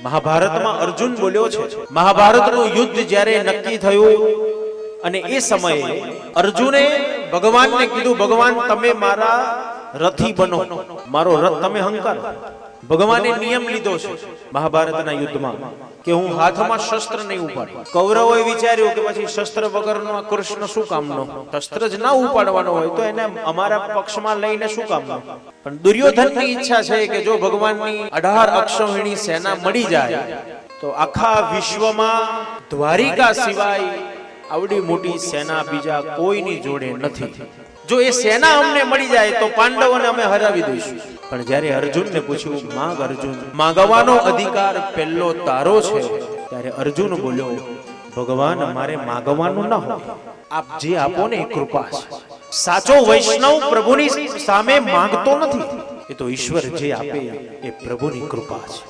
મહાભારતમાં અર્જુન બોલ્યો છે, મહાભારતનું યુદ્ધ જ્યારે નક્કી થયું અને એ સમયે અર્જુને ભગવાનને કીધું, ભગવાન તમે મારા રથી બનો, મારો રથ તમે હંકારો. ભગવાને નિયમ લીધો છે મહાભારતના યુદ્ધમાં કે હું હાથમાં શસ્ત્ર નહીં ઉપાડું. કૌરવોએ વિચાર્યું કે પછી શસ્ત્ર વગરનો આ કૃષ્ણ શું કામનો, શસ્ત્ર જ ના ઉપાડવાનો હોય તો એને અમારા પક્ષમાં લઈને શું કામનો. પણ દુર્યોધનની ઈચ્છા છે કે જો ભગવાનની 18 અક્ષૌહિણી સેના મળી જાય તો આખા વિશ્વમાં દ્વારિકા સિવાય આવડી મોટી સેના બીજા કોઈની જોડે નથી. જો એ સેના અમને મળી જાય તો પાંડવોને અમે હરાવી દઈશું. પણ જ્યારે અર્જુનને પૂછ્યું, માંગ અર્જુન, માંગવાનો અધિકાર પહેલો તારો છે, ત્યારે અર્જુન બોલ્યો, ભગવાન મારે માંગવાનું ન હોય, આપ જે આપો ને એ કૃપા છે. સાચો વૈષ્ણવ પ્રભુની સામે માંગતો નથી, એ તો ઈશ્વર જે આપે એ પ્રભુની કૃપા છે.